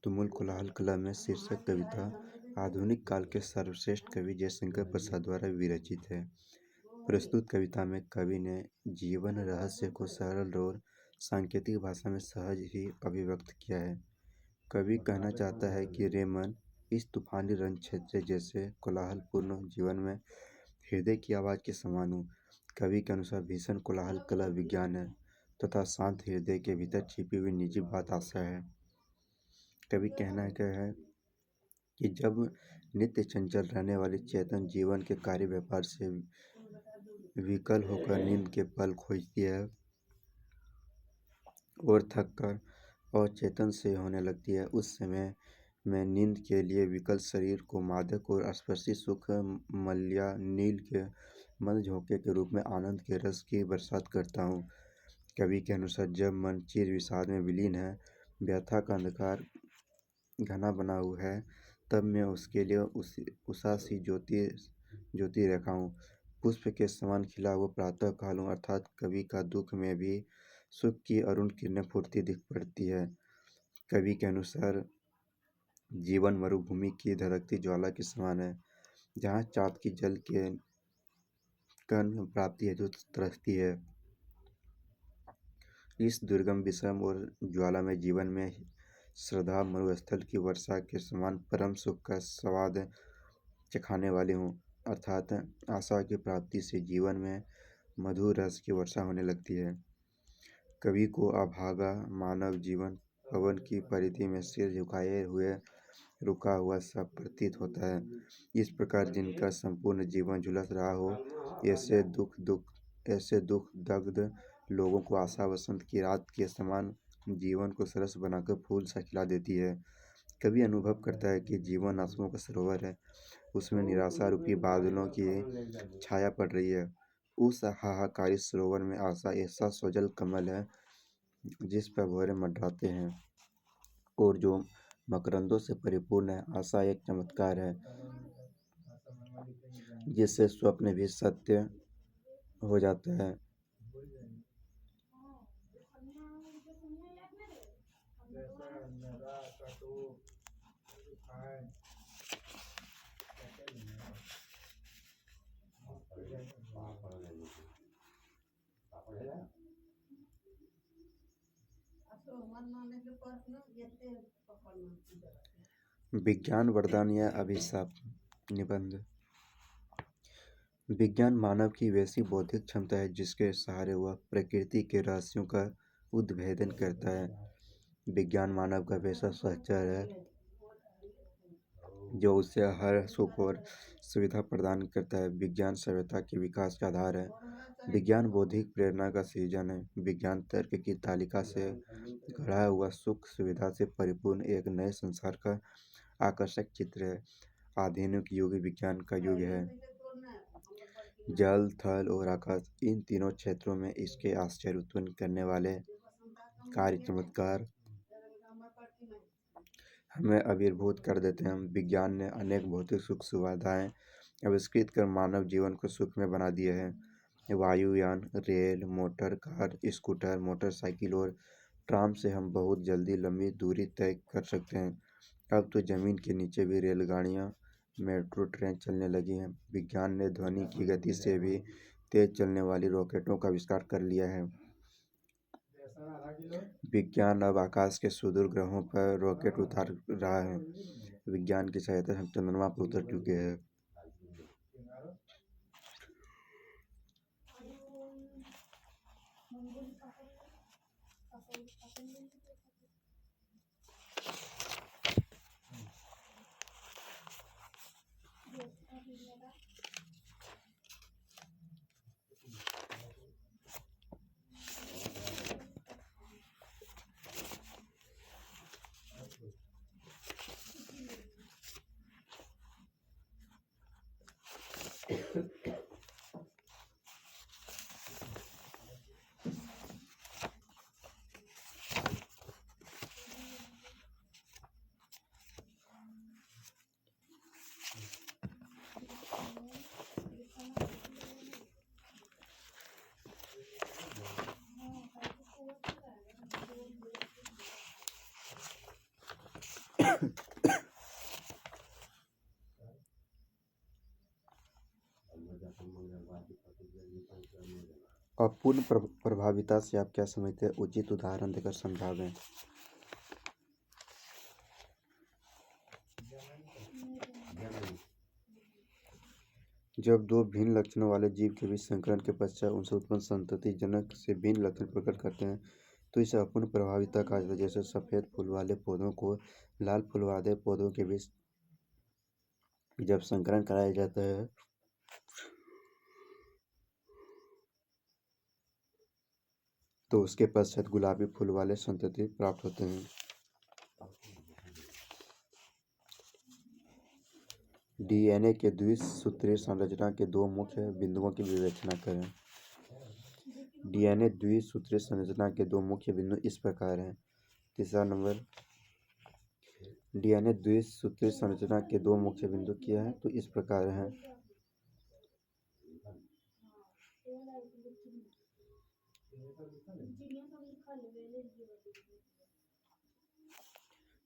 तुमुल कोलाहल कला में शीर्षक कविता आधुनिक काल के सर्वश्रेष्ठ कवि जयशंकर प्रसाद द्वारा विरचित है। प्रस्तुत कविता में कवि ने जीवन रहस्य को सरल और सांकेतिक भाषा में सहज ही अभिव्यक्त किया है। कवि कहना चाहता है कि रे मन, इस तूफानी रण क्षेत्र जैसे कोलाहलपूर्ण जीवन में हृदय की आवाज़ के समान हूँ। कवि के अनुसार भीषण कोलाहल कला विज्ञान है तथा शांत हृदय के भीतर छिपी हुई निजी बात आशा है। कवि कहना क्या है कि जब नित्य चंचल रहने वाली चेतन जीवन के कार्य व्यापार से विकल होकर नींद के पल खोजती है और थक कर अचेतन से होने लगती है, उस समय मैं नींद के लिए विकल शरीर को मादक और स्पर्शी सुख मल्या नील के मंद झोंके के रूप में आनंद के रस की बरसात करता हूँ। कवि के अनुसार जब मन चिर विषाद में विलीन है, व्यथा का अंधकार घना बना हुआ है, तब मैं उसके लिए उषा सी ज्योति रेखा हूँ, पुष्प के समान खिला हुआ प्रातः काल हूँ। अर्थात कवि का दुख में भी सुख की अरुण किरणें फुर्ती दिख पड़ती है। कवि के अनुसार जीवन मरुभूमि की धधकती ज्वाला के समान है, जहाँ चाँद की जल के कण प्राप्ति हेतु तरसती है। इस दुर्गम विषम और ज्वालामय जीवन में श्रद्धा मरुस्थल की वर्षा के समान परम सुख का स्वाद चखाने वाली हूँ। अर्थात आशा की प्राप्ति से जीवन में मधुर रस की वर्षा होने लगती है। कवि को अभागा मानव जीवन पवन की परिधि में सिर झुकाए हुए रुका हुआ सा प्रतीत होता है। इस प्रकार जिनका संपूर्ण जीवन झुलस रहा हो, ऐसे दुख दग्ध लोगों को आशा वसंत की रात के समान जीवन को सरस बनाकर फूल सा खिला देती है। कवि अनुभव करता है कि जीवन आंसुओं का सरोवर है, उसमें निराशा रूपी बादलों की छाया पड़ रही है। उस हाहाकारी सरोवर में आशा ऐसा सोजल कमल है जिस पर भौरे मंडराते हैं और जो मकरंदों से परिपूर्ण है। आशा एक चमत्कार है जिससे स्वप्न भी सत्य हो जाता है। विज्ञान वरदान या अभिशाप। निबंध। विज्ञान मानव की वैसी बौद्धिक क्षमता है जिसके सहारे वह प्रकृति के रहस्यों का उद्भेदन करता है। विज्ञान मानव का वैसा सहचर है जो उसे हर सुख और सुविधा प्रदान करता है। विज्ञान सभ्यता के विकास का आधार है। विज्ञान बौद्धिक प्रेरणा का सृजन है। विज्ञान तर्क की तालिका से गढ़ा हुआ सुख सुविधा से परिपूर्ण एक नए संसार का आकर्षक चित्र है। आधुनिक युग विज्ञान का युग है। जल, थल और आकाश, इन तीनों क्षेत्रों में इसके आश्चर्य उत्पन्न करने वाले कार्य चमत्कार हमें अभिभूत कर देते हैं। विज्ञान ने अनेक भौतिक सुख सुविधाएं आविष्कृत कर मानव जीवन को सुखमय बना दिया है। वायुयान, rail, motor car, scooter, motorcycle और ट्राम से हम बहुत जल्दी लंबी दूरी तय कर सकते हैं। अब तो जमीन के नीचे भी रेलगाड़ियां, मेट्रो ट्रेन चलने लगी हैं। विज्ञान ने ध्वनि की गति से भी तेज चलने वाली रॉकेटों का आविष्कार कर लिया है। विज्ञान अब आकाश के सुदूर ग्रहों पर रॉकेट उतार रहा है। विज्ञान की सहायता से हम चंद्रमा पर उतर चुके हैं। अपूर्ण प्रभाविता से आप क्या समझते हैं? उचित उदाहरण देकर समझावें। जब दो भिन्न लक्षणों वाले जीव के बीच संकरण के पश्चात उनसे उत्पन्न संतति जनक से भिन्न लक्षण प्रकट करते हैं तो इसे अपूर्ण प्रभाविता कहा जाता है। जैसे सफेद फूल वाले पौधों को लाल फूल वाले पौधों के बीच जब संकरण कराया जाता है तो उसके पश्चात गुलाबी फूल वाले संतति प्राप्त होते हैं। डीएनए के द्विसूत्रीय संरचना के दो मुख्य बिंदुओं की विवेचना करें। डीएनए द्विसूत्रीय संरचना के दो मुख्य बिंदु इस प्रकार हैं। तीसरा नंबर, डीएनए द्विसूत्रीय संरचना के दो मुख्य बिंदु क्या है? तो इस प्रकार हैं।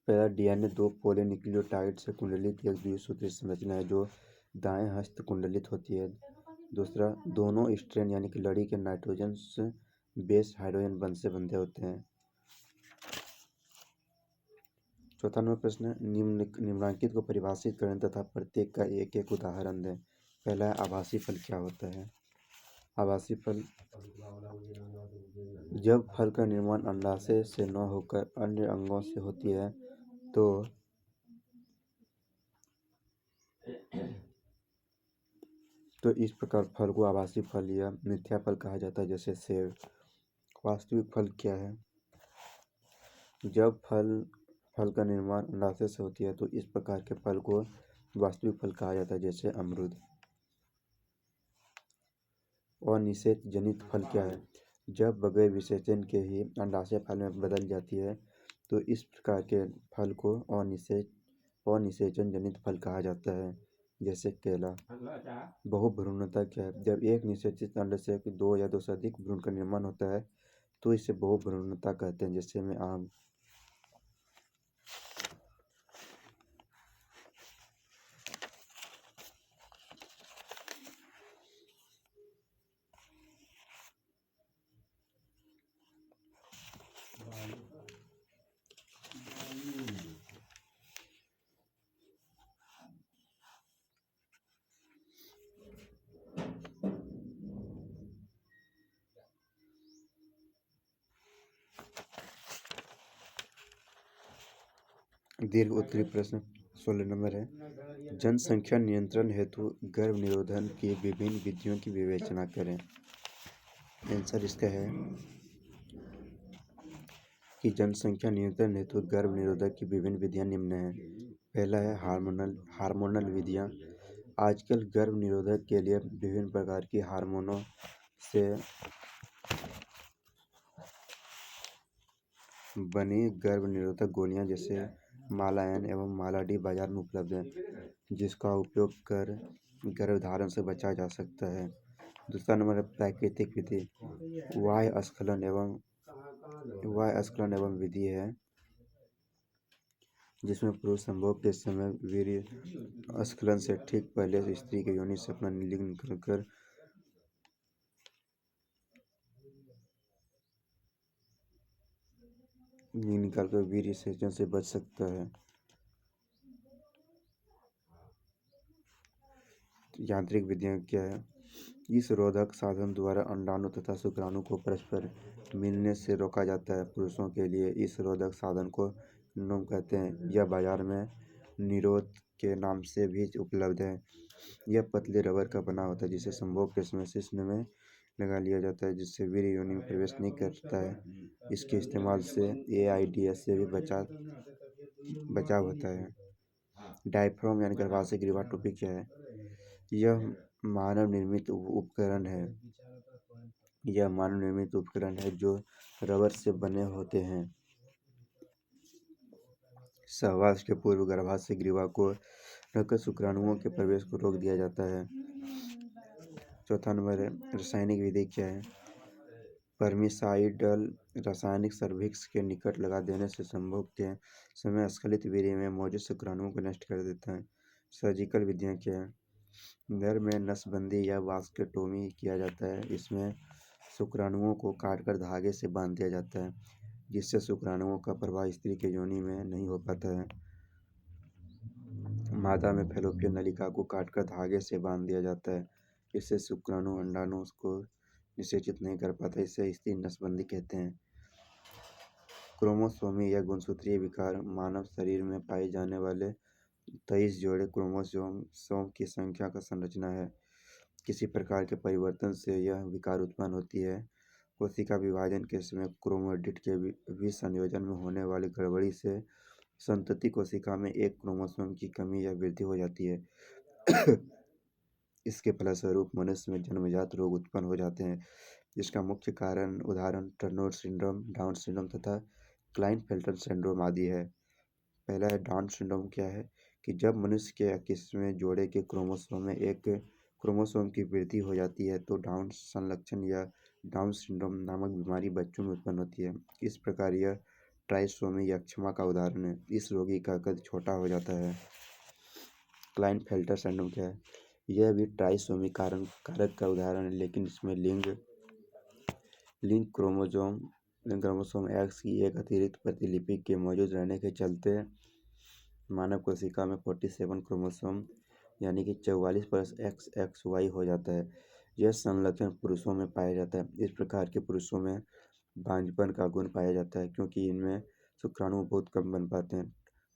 पहला, डीएनए दो पॉलीन्यूक्लियोटाइड से कुंडलित एक द्विसूत्रीय संरचना है जो दाएं हस्त कुंडलित होती है। दूसरा, दोनों स्ट्रैंड यानी कि लड़ी के नाइट्रोजन बेस हाइड्रोजन बंध से बंधे होते हैं। चौथा नंबर प्रश्न, निम्नलिखित को परिभाषित करें तथा प्रत्येक का एक एक उदाहरण दें। पहला है आभासी फल क्या होता है? आभासी फल, जब फल का निर्माण अंडाशय से न होकर अन्य अंगों से होती है तो इस प्रकार फल को आभासी फल या मिथ्या फल कहा जाता है, जैसे सेब। वास्तविक फल क्या है? जब फल का निर्माण अंडाशय से होती है तो इस प्रकार के फल को वास्तविक फल कहा जाता है, जैसे अमरूद। अनिषेच जनित फल क्या है? जब बगैर विसेचन के ही अंडाशय फल में बदल जाती है तो इस प्रकार के फल को अनिषेचन जनित फल कहा जाता है, जैसे केला। बहुभ्रूणता क्या है? जब एक निषेचित अंड से दो या दो से अधिक भ्रूण का निर्माण होता है तो इसे बहुभ्रूणता कहते हैं, जैसे में आम। दीर्घ उत्तरीय प्रश्न 16 नंबर है। जनसंख्या नियंत्रण हेतु गर्भ निरोधन की विभिन्न विधियों की विवेचना करें। आंसर इसका है कि जनसंख्या नियंत्रण हेतु गर्भ निरोधक की विभिन्न विधियां निम्न हैं। पहला है हार्मोनल विधियां। आजकल गर्भ निरोधक के लिए विभिन्न प्रकार की हार्मोनों से बनी गर्भ निरोधक गोलियां जैसे माला-एन एवं माला-डी बाजार में उपलब्ध है, जिसका उपयोग कर गर्भधारण से बचा जा सकता है। दूसरा नंबर है प्राकृतिक विधि। बाह्य स्खलन एवं विधि है जिसमें पुरुष संभोग के समय वीर्य स्खलन से ठीक पहले स्त्री के योनि से अपना लिंग निकालकर वीर्य सेचन से बच सकता है। यांत्रिक विधियां क्या है? इस रोधक साधन द्वारा अंडाणु तथा शुक्राणु को परस्पर मिलने से रोका जाता है। पुरुषों के लिए इस रोधक साधन को कंडोम कहते हैं। यह बाजार में निरोध के नाम से भी उपलब्ध है। यह पतले रबर का बना होता है जिसे संभोग के समय शिश्न में लगा लिया जाता है, जिससे वीर्य योनि में प्रवेश नहीं करता है। इसके इस्तेमाल से एआईडीएस से भी बचाव होता है। डायफ्राम यानी गर्भाशय ग्रीवा टोपी क्या है? यह मानव निर्मित उपकरण है जो रबर से बने होते हैं। सहवास के पूर्व गर्भाशय ग्रीवा को रखकर शुक्राणुओं के प्रवेश को रोक दिया जाता है। चौथा नंबर है रासायनिक विधि क्या है? परमिसाइडल रासायनिक सर्विक्स के निकट लगा देने से संभोग के समय स्खलित वीर्य में मौजूद शुक्राणुओं को नष्ट कर देता है। सर्जिकल विधियाँ क्या हैं? नर में नसबंदी या वास्केटोमी किया जाता है। इसमें शुक्राणुओं को काटकर धागे से बांध दिया जाता है, जिससे शुक्राणुओं का प्रवाह स्त्री के योनि में नहीं हो पाता है। मादा में फैलोपियन नलिका को काटकर धागे से बांध दिया जाता है, इससे शुक्राणु अंडाणु को निषेचित नहीं कर पाता। इसे स्त्री नसबंदी कहते हैं। क्रोमोसोमी या गुणसूत्रीय विकार मानव शरीर में पाए जाने वाले 23 जोड़े क्रोमोसोम की संख्या का संरचना है। किसी प्रकार के परिवर्तन से यह विकार उत्पन्न होती है। कोशिका विभाजन के समय क्रोमैटिड के विसंयोजन में होने वाली गड़बड़ी से संतति कोशिका में एक क्रोमोसोम की कमी या वृद्धि हो जाती है। इसके फलस्वरूप मनुष्य में जन्मजात रोग उत्पन्न हो जाते हैं, जिसका मुख्य उदाहरण टर्नर सिंड्रोम, डाउन सिंड्रोम तथा क्लाइनफेल्टर सिंड्रोम आदि है। पहला है डाउन सिंड्रोम। क्या है कि जब मनुष्य के 21वें जोड़े के क्रोमोसोम में एक क्रोमोसोम की वृद्धि हो जाती है तो डाउन संलक्षण या डाउन सिंड्रोम नामक बीमारी बच्चों में उत्पन्न होती है। इस प्रकार यह ट्राइसोमी या क्षमा का उदाहरण है। इस रोगी का कद छोटा हो जाता है। क्लाइनफेल्टर सिंड्रोम क्या है? यह भी ट्राइसोमी कारक का उदाहरण है, लेकिन इसमें लिंक क्रोमोसोम एक्स की एक अतिरिक्त प्रतिलिपि के मौजूद रहने के चलते मानव कोशिका में 47 क्रोमोसोम यानी कि 44 प्लस एक्स एक्स वाई हो जाता है। यह संलक्षण पुरुषों में पाया जाता है। इस प्रकार के पुरुषों में बांझपन का गुण पाया जाता है, क्योंकि इनमें शुक्राणु बहुत कम बन पाते हैं।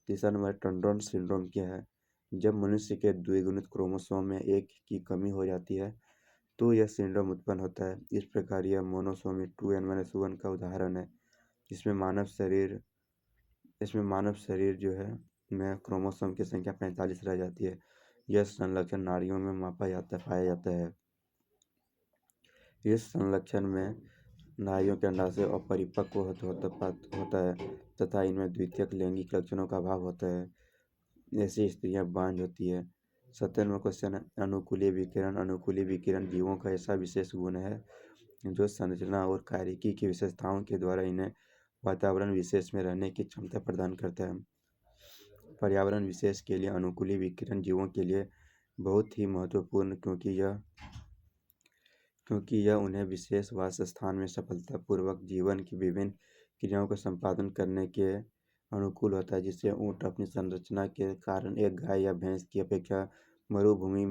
तीसरा नंबर टंडन सिंड्रोम क्या है? जब मनुष्य के द्विगुणित क्रोमोसोम में एक की कमी हो जाती है तो यह सिंड्रोम उत्पन्न होता है। इस प्रकार यह मोनोसोमी 2n-1 का उदाहरण है। इसमें मानव शरीर जो है में क्रोमोसोम की संख्या 45 रह जाती है। यह संलक्षण नाड़ियों में पाया जाता है। इस संलक्षण में नाड़ियों के अंडाशय अपरिपक्व होता है तथा इनमें द्वितीयक लैंगिक लक्षणों का अभाव होता है। ऐसी स्त्रियां बांझ होती है। 17वां क्वेश्चन है अनुकूली विकिरण। अनुकूली विकिरण जीवों का ऐसा विशेष गुण है जो संरचना और कार्यकी की विशेषताओं के द्वारा इन्हें वातावरण विशेष में रहने की क्षमता प्रदान करता है। पर्यावरण विशेष के लिए अनुकूली विकिरण जीवों के लिए बहुत ही महत्वपूर्ण, क्योंकि यह उन्हें विशेष वासस्थान में सफलतापूर्वक जीवन की विभिन्न क्रियाओं का संपादन करने के अनुकूल होता है, जिससे ऊँट अपनी संरचना के कारण एक गाय या भैंस की अपेक्षा मरुभूमि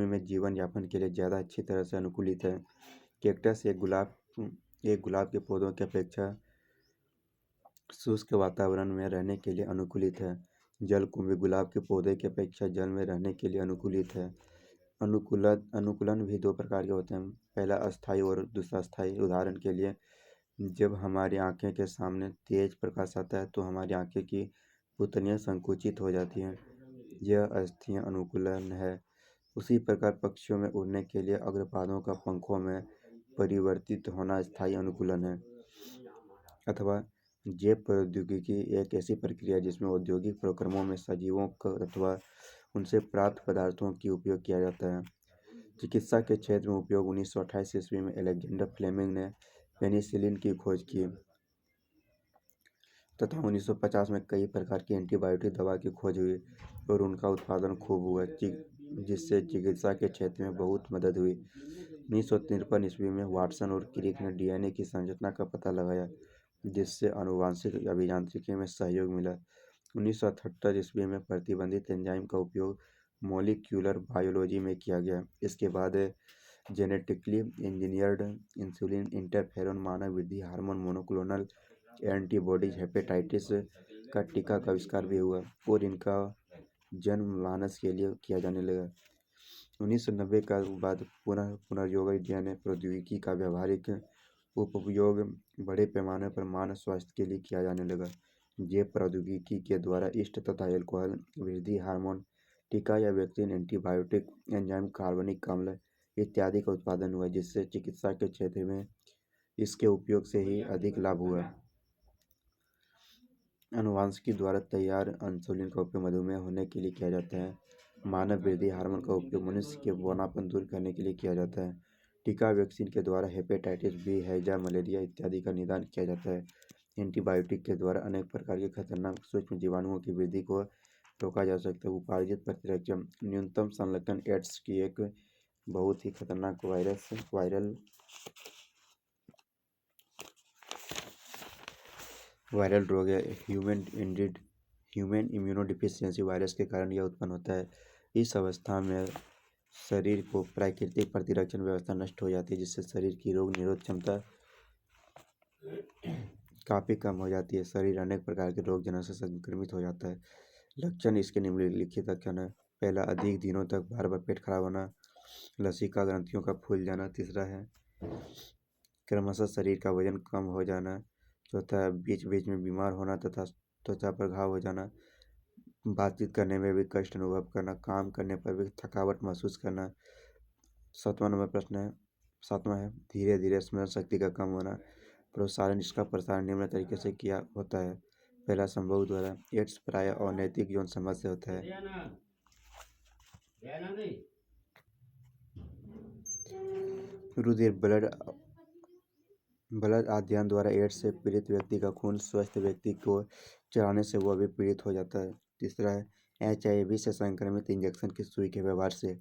में जीवन यापन के लिए ज़्यादा अच्छी तरह से अनुकूलित है। कैक्टस एक गुलाब के पौधों की अपेक्षा शुष्क वातावरण में रहने के लिए अनुकूलित है। जलकुंभी गुलाब के पौधे की अपेक्षा जल में रहने के लिए अनुकूलित है। अनुकूलन भी 2 प्रकार के होते हैं, पहला अस्थायी और दूसरा स्थायी। उदाहरण के लिए जब हमारी आँखें के सामने तेज प्रकाश आता है तो हमारी आँखें की पुतलियाँ संकुचित हो जाती हैं, यह अस्थायी अनुकूलन है। उसी प्रकार पक्षियों में उड़ने के लिए अग्रपादों का पंखों में परिवर्तित होना स्थायी अनुकूलन है। अथवा जैव प्रौद्योगिकी एक ऐसी प्रक्रिया है जिसमें औद्योगिक प्रक्रमों में सजीवों अथवा उनसे प्राप्त पदार्थों की उपयोग किया जाता है। चिकित्सा के क्षेत्र में उपयोग 1928 ईस्वी में अलेक्जेंडर फ्लेमिंग ने पेनिसिलिन की खोज की तथा 1950 में कई प्रकार की एंटीबायोटिक दवा की खोज हुई और उनका उत्पादन खूब हुआ, जिससे चिकित्सा के क्षेत्र में बहुत मदद हुई। 1953 ईस्वी में वाटसन और क्रिक ने डीएनए की संरचना का पता लगाया, जिससे आनुवांशिक अभियांत्रिकी में सहयोग मिला। 1978 ईस्वी में प्रतिबंधित एंजाइम का उपयोग मॉलिक्यूलर बायोलॉजी में किया गया। इसके बाद जेनेटिकली इंजीनियर्ड इंसुलिन इंटरफेरोन मानव वृद्धि हार्मोन मोनोक्लोनल एंटीबॉडीज हेपेटाइटिस का टीका का आविष्कार भी हुआ और इनका जनमानस के लिए किया जाने लगा। 1990 का बाद पुनर्योग डीएनए प्रौद्योगिकी का व्यावहारिक उपयोग बड़े पैमाने पर मानव स्वास्थ्य के लिए किया जाने लगा। जैव प्रौद्योगिकी के द्वारा ईस्ट तथा एल्कोहल वृद्धि हार्मोन टीका या वैक्सीन एंटीबायोटिक एंजाइम कार्बनिक अम्ल इत्यादि का उत्पादन हुआ, जिससे चिकित्सा के क्षेत्र में इसके उपयोग से ही अधिक लाभ हुआ। आनुवांशिकी द्वारा तैयार इंसुलिन का उपयोग मधुमेह होने के लिए किया जाता है। मानव वृद्धि हार्मोन का उपयोग मनुष्य के बौनापन दूर करने के लिए किया जाता है। टीका वैक्सीन के द्वारा हेपेटाइटिस बी, हैजा, मलेरिया इत्यादि का निदान किया जाता है। एंटीबायोटिक के द्वारा अनेक प्रकार के खतरनाक सूक्ष्म जीवाणुओं की वृद्धि को रोका जा सकता है। उपार्जित प्रतिरक्षा न्यूनतम संलग्न एड्स की एक बहुत ही खतरनाक वायरल रोग है। ह्यूमन इम्यूनोडिफिशियेंसी वायरस के कारण यह उत्पन्न होता है। इस अवस्था में शरीर को प्राकृतिक प्रतिरक्षण व्यवस्था नष्ट हो जाती है, जिससे शरीर की रोग निरोधक क्षमता काफ़ी कम हो जाती है। शरीर अनेक प्रकार के रोग जनों से संक्रमित हो जाता है। लक्षण इसके निम्नलिखित लक्षण है। पहला, अधिक दिनों तक बार बार पेट खराब होना, लसिका ग्रंथियों का फूल जाना। तीसरा है क्रमशः शरीर का वजन कम हो जाना। चौथा है बीच बीच में बीमार होना तथा त्वचा पर घाव हो जाना, बातचीत करने में भी कष्ट अनुभव करना, काम करने पर भी थकावट महसूस करना। सातवां है धीरे धीरे स्मरण शक्ति का कम होना। प्रसारण इसका प्रसारण निम्न तरीके से किया होता है। पहला, संभोग द्वारा। एड्स प्रायः अनैतिक यौन संबंध से होता है। रुधिर ब्लड अध्ययन द्वारा एड्स से पीड़ित व्यक्ति का खून स्वस्थ व्यक्ति को चढ़ाने से वह भी पीड़ित हो जाता है। तीसरा है HIV से संक्रमित इंजेक्शन की सुई के व्यवहार से।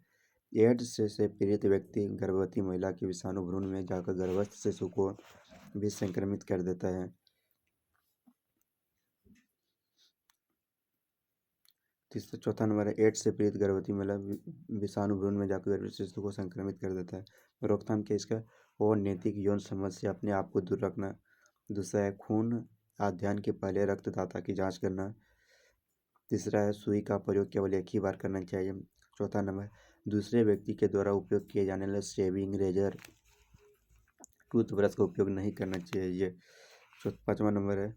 एड्स से पीड़ित व्यक्ति गर्भवती महिला के विषाणु भ्रूण में जाकर गर्भस्थ शिशु को भी संक्रमित कर देता है। चौथा नंबर है एड्स से पीड़ित गर्भवती महिला विषाणु भ्रूण में जाकर गर्भस्थ शिशु को संक्रमित कर देता है। रोकथाम के इसका और नैतिक यौन संबंध से अपने आप को दूर रखना। दूसरा है खून अध्ययन के पहले रक्तदाता की जांच करना। तीसरा है सुई का प्रयोग केवल एक ही बार करना चाहिए। चौथा नंबर दूसरे व्यक्ति के द्वारा उपयोग किए जाने वाले शेविंग रेजर, टूथब्रश का उपयोग नहीं करना चाहिए। पाँचवा नंबर है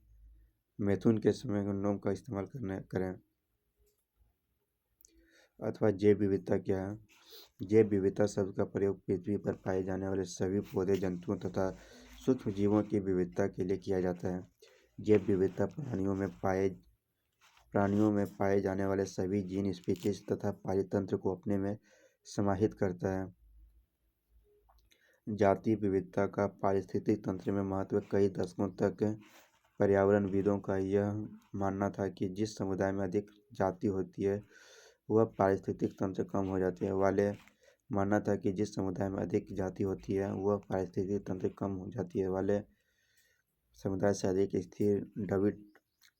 मैथुन के समय कंडोम का इस्तेमाल करें। अथवा जैव विविधता क्या है? जैव विविधता शब्द का प्रयोग पृथ्वी पर पाए जाने वाले सभी पौधे, जंतुओं तथा सूक्ष्म जीवों की विविधता के लिए किया जाता है। जैव विविधता प्राणियों में पाए जाने वाले सभी जीन, स्पीशीज तथा पारितंत्र को अपने में समाहित करता है। जाति विविधता का पारिस्थितिक तंत्र में महत्व। कई दशकों तक पर्यावरणविदों का यह मानना था कि जिस समुदाय में अधिक जाति होती है वह पारिस्थितिक तंत्र कम हो जाती है वाले मानना था कि जिस समुदाय में अधिक जाति होती है वह पारिस्थितिक तंत्र कम हो जाती है वाले समुदाय से अधिक स्थिर। डेविड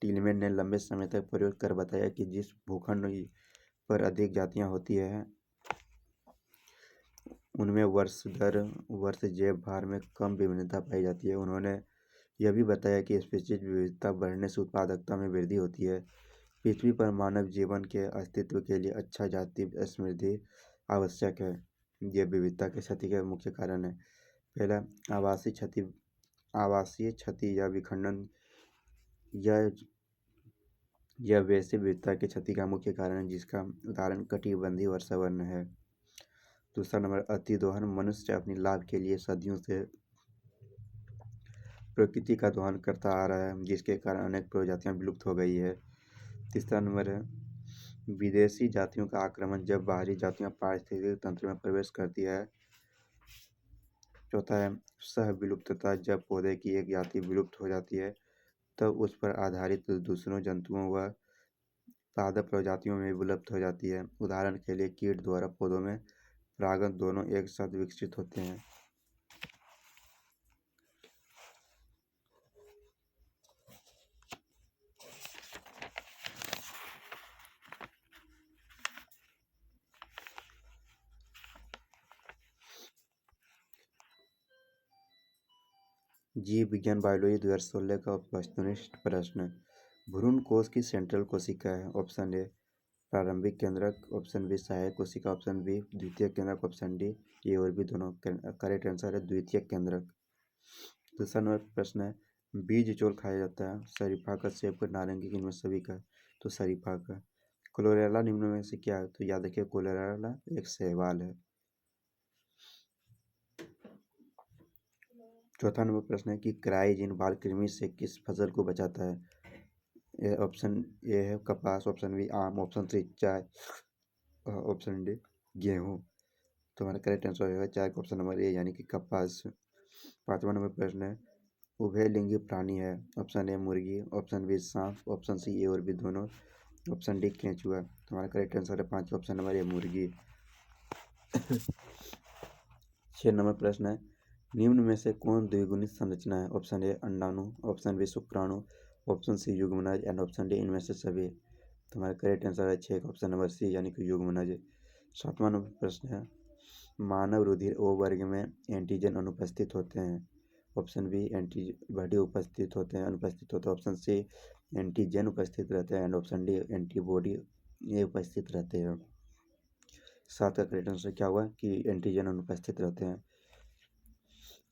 टिलमैन ने लंबे समय तक प्रयोग कर बताया कि जिस भूखंड पर अधिक जातियां होती है उनमें वर्ष दर वर्ष जैव भार में कम विभिन्नता पाई जाती है। उन्होंने यह भी बताया कि स्पीशीज विविधता बढ़ने से उत्पादकता में वृद्धि होती है। पृथ्वी पर मानव जीवन के अस्तित्व के लिए अच्छा जाति समृद्धि आवश्यक है। ये विविधता के क्षति के मुख्य कारण है। पहला, आवासीय क्षति या विखंडन। यह वैसे विविधता की क्षति का मुख्य कारण है, जिसका उदाहरण कटिबंधीय वर्षावन है। दूसरा नंबर, अतिदोहन। मनुष्य अपने लाभ के लिए सदियों से प्रकृति का दोहन करता आ रहा है, जिसके कारण अनेक प्रजातियां विलुप्त हो गई है। तीसरा नंबर है विदेशी जातियों का आक्रमण, जब बाहरी जातियां पारिस्थितिक तंत्र में प्रवेश करती है। चौथा है सह विलुप्तता, जब पौधे की एक जाति विलुप्त हो जाती है तब उस पर आधारित दूसरों जंतुओं व पादप प्रजातियों में विलुप्त हो जाती है। उदाहरण के लिए कीट द्वारा पौधों में परागण दोनों एक साथ विकसित होते हैं। जीव विज्ञान बायोलॉजी 2016 का वस्तुनिष्ठ प्रश्न। भ्रूण कोश की सेंट्रल कोशिका है। ऑप्शन ए प्रारंभिक केंद्रक, ऑप्शन बी सहायक कोशिका, ऑप्शन बी द्वितीयक केंद्रक, ऑप्शन डी ये और भी दोनों। करेक्ट आंसर है द्वितीयक केंद्रक। दूसरा नंबर प्रश्न है बीज चोल खाया जाता है। शरीफा का, सेब का, नारंगी का, इनमें सभी का। तो शरीफा का। क्लोरेला निम्न में से क्या है? तो याद रखिए क्लोरेला एक शैवाल है। चौथा नंबर प्रश्न है कि क्राइजिन बाल कृमि से किस फसल को बचाता है? ऑप्शन ए है कपास, ऑप्शन बी आम, ऑप्शन सी चाय, ऑप्शन डी गेहूँ। तो हमारा करेक्ट आंसर होगा चाय का ऑप्शन नंबर ए यानी कि कपास। 5वां नंबर प्रश्न है, उभयलिंगी प्राणी है। ऑप्शन ए मुर्गी, ऑप्शन बी सांप, ऑप्शन सी ए और बी दोनों, ऑप्शन डी केंचुआ। तो हमारा करेक्ट आंसर है 5 ऑप्शन नंबर ए मुर्गी। 6 नंबर प्रश्न है, निम्न में से कौन द्विगुणित संरचना है। ऑप्शन ए अंडाणु, ऑप्शन बी शुक्राणु, ऑप्शन सी युग्मनज एंड ऑप्शन डी इनमें से सभी। तो हमारा करेक्ट आंसर है 6 ऑप्शन नंबर सी यानी कि युग्मनज। 7वां नंबर प्रश्न है, मानव रुधिर ओ वर्ग में एंटीजन अनुपस्थित होते हैं। ऑप्शन बी एंटीबॉडी उपस्थित होते हैं, अनुपस्थित होते हैं, ऑप्शन सी एंटीजन उपस्थित रहते हैं एंड ऑप्शन डी एंटीबॉडी ये उपस्थित रहते हैं। 7 का करेक्ट आंसर क्या हुआ कि एंटीजन अनुपस्थित रहते हैं।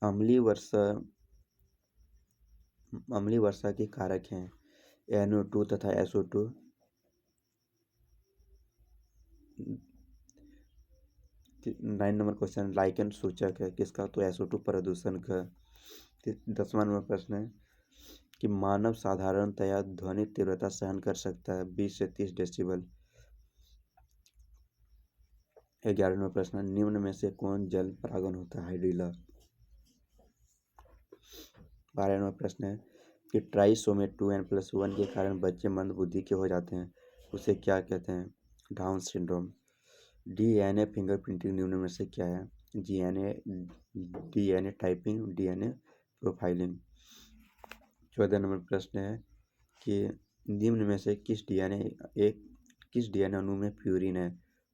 अम्लीय वर्षा के कारक हैं NO2 तथा SO2। 9 नंबर क्वेश्चन, लाइकेन सूचक है किसका, तो SO2 प्रदूषण का। 10वां नंबर प्रश्न है कि मानव साधारणतया ध्वनि तीव्रता सहन कर सकता है 20 से 30 डेसिबल। 11वां नंबर प्रश्न, निम्न में से कौन जल परागन होता है, हाइड्रिला। 12वां नंबर प्रश्न है कि ट्राइसोमी 2n+1 के कारण बच्चे मंदबुद्धि के हो जाते हैं, उसे क्या कहते हैं, डाउन सिंड्रोम। DNA फिंगरप्रिंटिंग निम्न में से क्या है, DNA typing, DNA profiling. 14 number प्रश्न है कि निम्न में से किस DNA अणु में प्यूरिन है,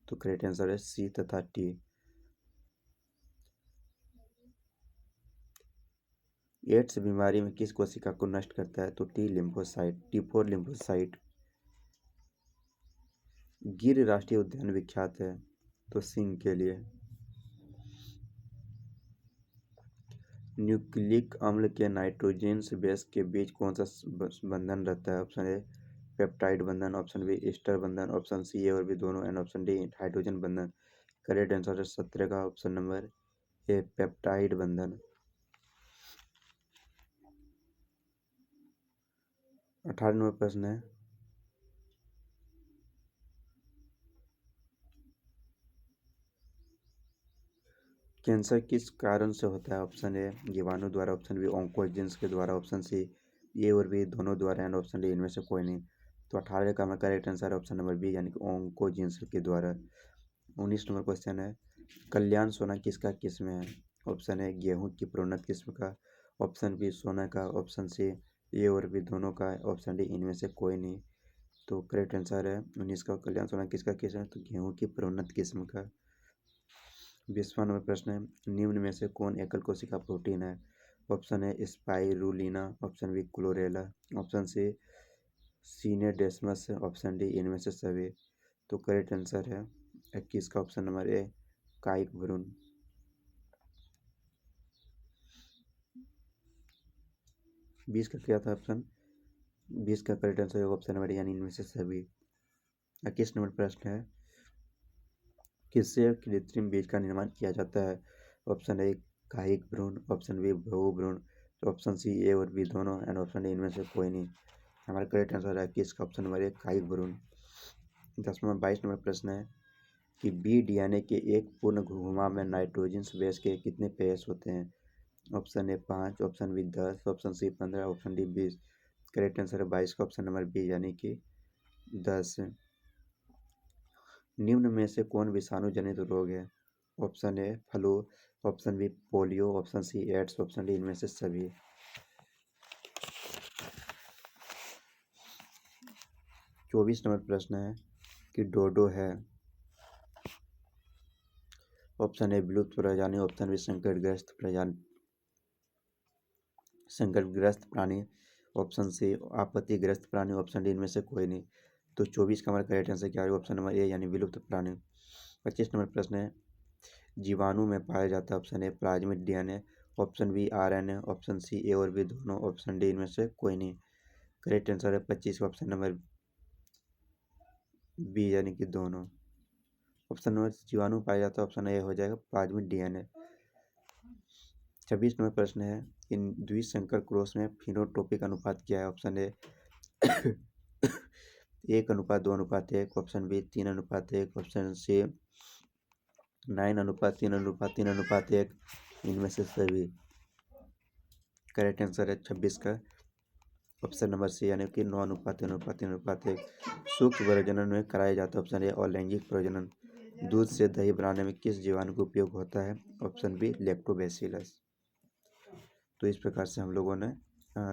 तो करेक्ट आंसर है सी तथा टी। एड्स बीमारी में किस कोशिका को नष्ट करता है, तो T4 लिम्फोसाइट। गिर राष्ट्रीय उद्यान विख्यात है, तो सिंह के लिए। न्यूक्लिक अम्ल के नाइट्रोजन बेस के बीच कौन सा बंधन रहता है। ऑप्शन ए पेप्टाइड बंधन, ऑप्शन बी ईस्टर बंधन, ऑप्शन सी ए और बी दोनों एंड ऑप्शन डी हाइड्रोजन बंधन। करेक्ट आंसर है 17 का ऑप्शन नंबर ए पेप्टाइड बंधन। 18 नंबर प्रश्न है, कैंसर किस कारण से होता है। ऑप्शन ए जीवाणु द्वारा, ऑप्शन बी ऑन्कोजेंस के द्वारा, ऑप्शन सी ए और बी दोनों द्वारा एंड ऑप्शन डी इनमें से कोई नहीं। तो 18 का हमारा करेक्ट आंसर है ऑप्शन नंबर बी यानी कि ऑन्कोजेंस के द्वारा। 19 नंबर क्वेश्चन है, कल्याण सोना किसका किस्म है। ऑप्शन ए गेहूं की प्रोन्नत किस्म का, ऑप्शन बी सोना का, ऑप्शन सी ए और बी दोनों का, ऑप्शन डी इनमें से कोई नहीं। तो करेक्ट आंसर है 19 का, कल्याण सोना किसका किस्म है, तो गेहूं की प्रोन्नत किस्म का। 20वां नंबर प्रश्न है, निम्न में से कौन एकल कोशिका प्रोटीन है। Option A spirulina, option B chlorella, option C scenedesmus, option D इनमें से सभी। तो करेक्ट आंसर है 21 का ऑप्शन नंबर ए कायिक भ्रूण। 20 का क्या था ऑप्शन, 20 का करेक्ट आंसर होगा ऑप्शन नंबर यानी इनमें से सभी। 21 नंबर प्रश्न है, किससे कृत्रिम बीज का निर्माण किया जाता है। ऑप्शन ए कायिक भ्रूण, ऑप्शन बी भ्रूण भ्रूण, ऑप्शन सी ए और बी दोनों एंड ऑप्शन डी इनमें से कोई नहीं। हमारा करेक्ट आंसर है 21 का ऑप्शन नंबर ए कायिक भ्रूण। 22 नंबर प्रश्न है कि DNA के एक पूर्ण घुमाव में नाइट्रोजन बेस के कितने पेयर्स होते हैं। Option A 5, option B 10, option C 15, option D 20। Correct answer है 22 का ऑप्शन नंबर बी यानी कि 10। निम्न में से कौन विषाणु जनित रोग है। Option A flu, option B polio, option C AIDS, option D इनमें से सभी। 24 नंबर प्रश्न है कि डोडो है। ऑप्शन ए विलुप्त प्रजाति, ऑप्शन बी संकटग्रस्त प्राणी, ऑप्शन सी आपत्तिग्रस्त प्राणी, ऑप्शन डी इनमें से कोई नहीं। तो 24 का हमारा करेक्ट आंसर क्या है, ऑप्शन नंबर ए यानी विलुप्त प्राणी। 25 नंबर प्रश्न है, जीवाणु में पाया जाता है। Option A plasmid DNA, option B RNA, option C A और बी दोनों, ऑप्शन डी इनमें से कोई नहीं। करेक्ट आंसर है 25 का ऑप्शन नंबर बी यानी कि दोनों। ऑप्शन नंबर जीवाणु पाया जाता है, ऑप्शन ए हो जाएगा प्लाज्मिड DNA। 26 नंबर प्रश्न है, इन द्विसंकर क्रॉस में फिनोटोपिक अनुपात क्या है। Option A 1:2:1, option B 3:1, option C 9:3:3:1 इनमें से सभी। करेक्ट आंसर है 26 का ऑप्शन नंबर सी, यानी कि 9:3:3:1। सूक्ष्म प्रजनन में कराया जाता है ऑप्शन ए और लैंगिक प्रजनन दूध से दही बनाने में किस जीवाणु का उपयोग होता है ऑप्शन बी लैक्टोबैसिलस। तो इस प्रकार से हम लोगों ने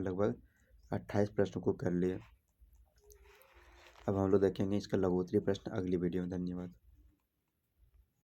लगभग 28 प्रश्नों को कर लिए। अब हम लोग देखेंगे इसका लघुत्तरीय प्रश्न अगली वीडियो में। धन्यवाद।